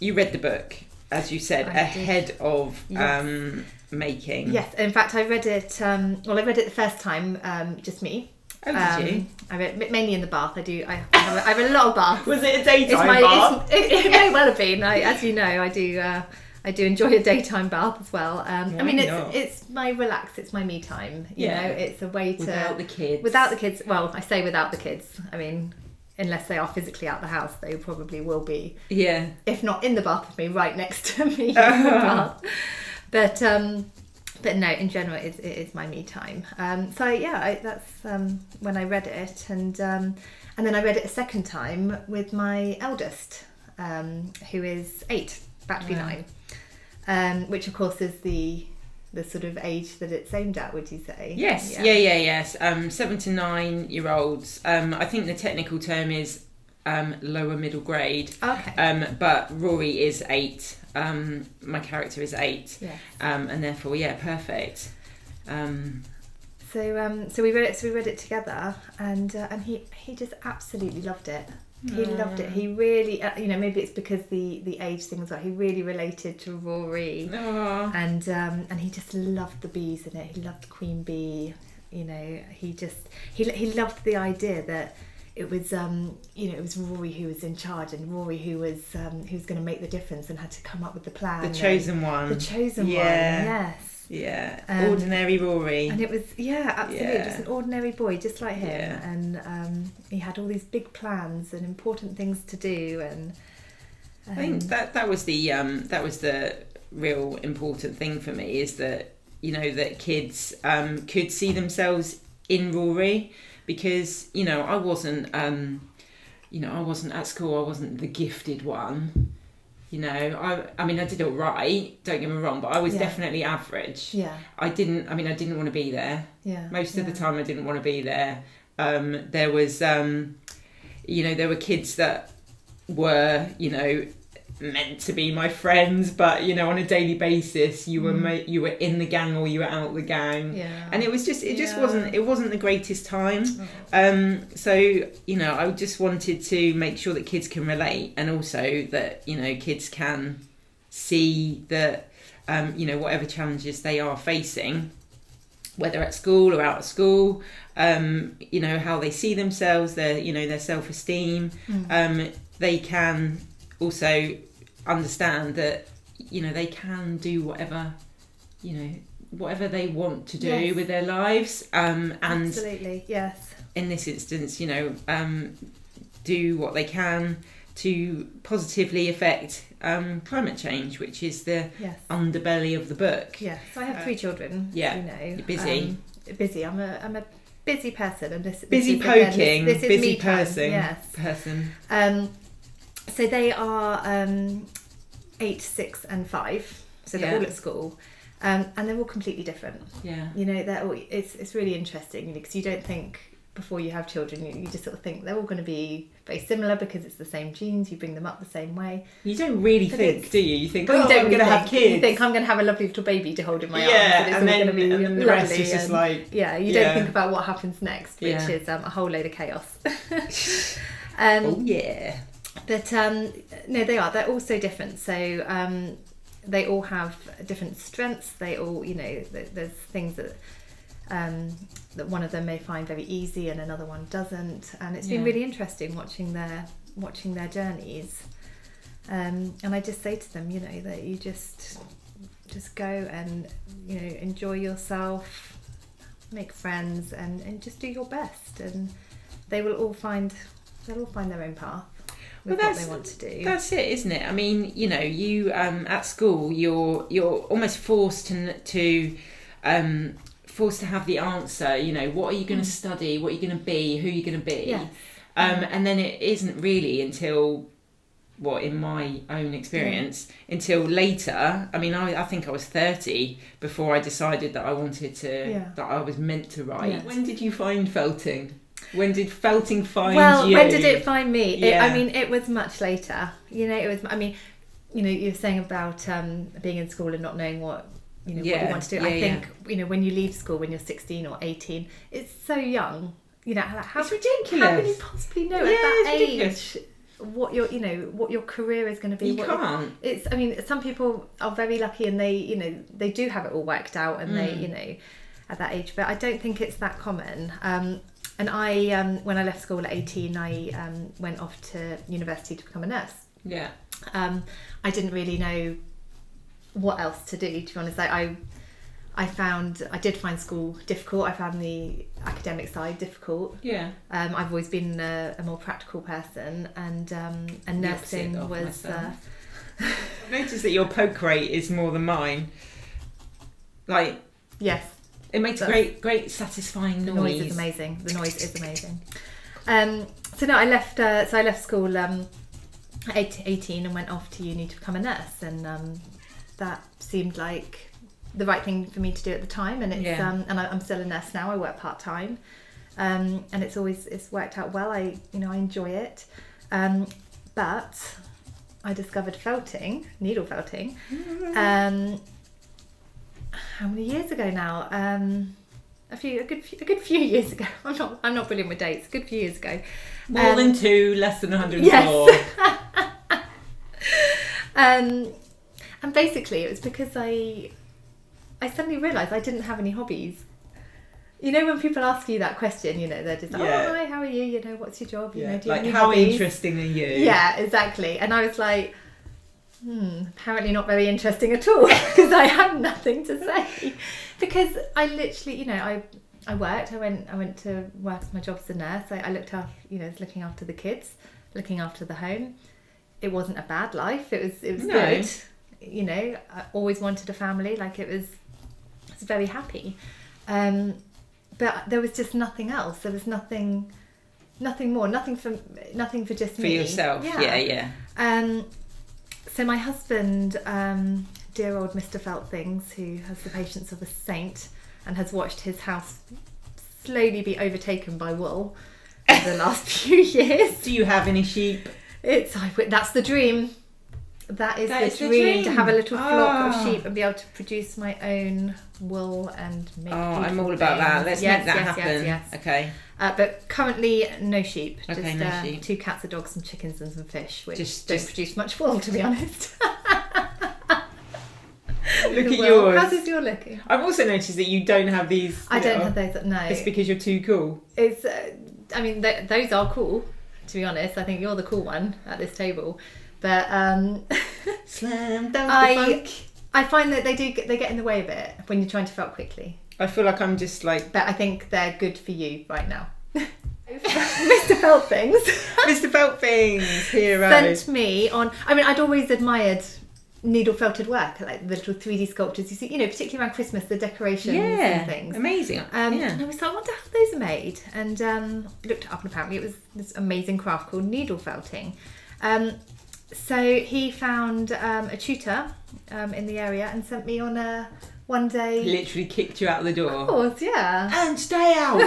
you read the book, as you said, ahead of making. Yes, in fact, I read it. I read it the first time, just me. Oh, did you? I read it mainly in the bath. I have a lot of baths. Was it a daytime bath? It may well have been. As you know, I do enjoy a daytime bath as well. I mean, it's my relax. It's my me time. You know, it's a way to without the kids. Without the kids. Well, I say without the kids. I mean, unless they are physically out the house, they probably will be. Yeah. If not in the bath with me, right next to me in the bath. But no, in general, it is my me time. So yeah, that's when I read it, and then I read it a second time with my eldest, who is 8, about to be 9, which of course is the sort of age that it's aimed at. Would you say? Yes, yes. 7 to 9 year olds. I think the technical term is lower middle grade. Okay. But Rory is 8. My character is 8. Yes. And therefore, perfect. So we read it together, and he just absolutely loved it. He loved it. He really, maybe it's because the age thing as well. He really related to Rory, and he just loved the bees in it. He loved the queen bee. You know, he loved the idea that it was it was Rory who was in charge, and Rory who was going to make the difference and had to come up with the plan. The chosen one. The chosen one. Yes. Yeah. Ordinary Rory. And it was absolutely just an ordinary boy, just like him. Yeah. And he had all these big plans and important things to do. And I think that was the real important thing for me, is that that kids could see themselves in Rory. Because I wasn't at school. I wasn't the gifted one. I mean, I did all right. Don't get me wrong, but I was definitely average. Yeah. I didn't want to be there. Yeah. Most of the time, I didn't want to be there. There was, there were kids that were, meant to be my friends, but on a daily basis you were in the gang or you were out the gang, and it wasn't the greatest time. So I just wanted to make sure that kids can relate, and also that kids can see that whatever challenges they are facing, whether at school or out of school, how they see themselves, their self-esteem, they can also understand that they can do whatever they want to do with their lives, and absolutely, yes, in this instance do what they can to positively affect climate change, which is the underbelly of the book. So I have 3 children. You're busy. Busy. I'm a busy person, and this busy is, poking this is busy me person. Yes. So they are 8, 6 and 5, so they're all at school, and they're all completely different. They're all, it's really interesting, because you don't think before you have children, you just sort of think they're all going to be very similar because it's the same genes, you bring them up the same way. You don't really think, do you? You think, I'm going to have kids. You think I'm going to have a lovely little baby to hold in my arms, and then going to be and the rest is just like... you don't think about what happens next, which is a whole load of chaos. But no, they are. They're all so different. So they all have different strengths. They all, there's things that that one of them may find very easy and another one doesn't. And it's been really interesting watching their journeys. And I just say to them, that you just go and enjoy yourself, make friends, and just do your best, and they'll all find their own path. What they want to do. That's it, isn't it? I mean, you at school, you're almost forced to have the answer. What are you going to study? What are you going to be? Who are you going to be? Yes. And then it isn't really until, in my own experience, until later. I mean, I think I was 30 before I decided that I wanted to, that I was meant to write. Yes. When did you find felting? When did felting find you? Well, when did it find me? It was much later. You were saying about being in school and not knowing what what you want to do. I think when you leave school when you're 16 or 18, it's so young. How, it's ridiculous. How can you possibly know at that age what your career is going to be. You can't. I mean, some people are very lucky and they do have it all worked out and they at that age, but I don't think it's that common. And I when I left school at 18, I went off to university to become a nurse. Yeah. I didn't really know what else to do, to be honest. I did find school difficult. I found the academic side difficult. Yeah. I've always been a more practical person, and nursing was. I've noticed that your poke rate is more than mine. Like, yes, it makes a great satisfying noise. The noise is amazing. The noise is amazing. So no, I left. So I left school at 18 and went off to uni to become a nurse, and that seemed like the right thing for me to do at the time, and it's and I'm still a nurse now. I work part-time, and it's worked out well. I enjoy it, but I discovered felting, needle felting, how many years ago now? A good few years ago. I'm not brilliant with dates. A good few years ago. More than 2, less than 104. Yes. And basically it was because I suddenly realised I didn't have any hobbies. You know, when people ask you that question, they're just like, oh, hi, how are you? What's your job? Do you have any how hobbies? Interesting are you? Yeah, exactly. And I was like, apparently not very interesting at all, because I had nothing to say. Because I literally, I worked. I went to work my job as a nurse. I looked after, looking after the kids, looking after the home. It wasn't a bad life. It was good. I always wanted a family. Like, I was very happy. But there was just nothing else. There was nothing more. Nothing for just me. For yourself. Yeah. So my husband, dear old Mr. Feltthings, who has the patience of a saint and has watched his house slowly be overtaken by wool over the last few years. Do you have any sheep? That's the dream. That is the dream, to have a little flock of sheep and be able to produce my own wool and make I'm all about that. Let's make that happen. Yes. Okay. But currently, no sheep. Okay, just no sheep. 2 cats, a dog, some chickens and some fish, which don't just produce much wool, to be honest. Look at yours. How's your looking? I've also noticed that you don't have these. I don't have those. No. It's because you're too cool. It's. I mean, those are cool. To be honest, I think you're the cool one at this table. But slam dunk the funk. I find that they get in the way a bit when you're trying to felt quickly. I feel like I'm just like. But I think they're good for you right now. Mr. Feltthings. Mr. Feltthings, hero. Sent me on. I mean, I'd always admired needle felted work, like the little 3D sculptures you see, particularly around Christmas, the decorations and things. Amazing. And I was like, I wonder how those are made. And looked it up, and apparently it was this amazing craft called needle felting. So he found a tutor in the area and sent me on a one day. Literally kicked you out the door. Of course, yeah. And stay out.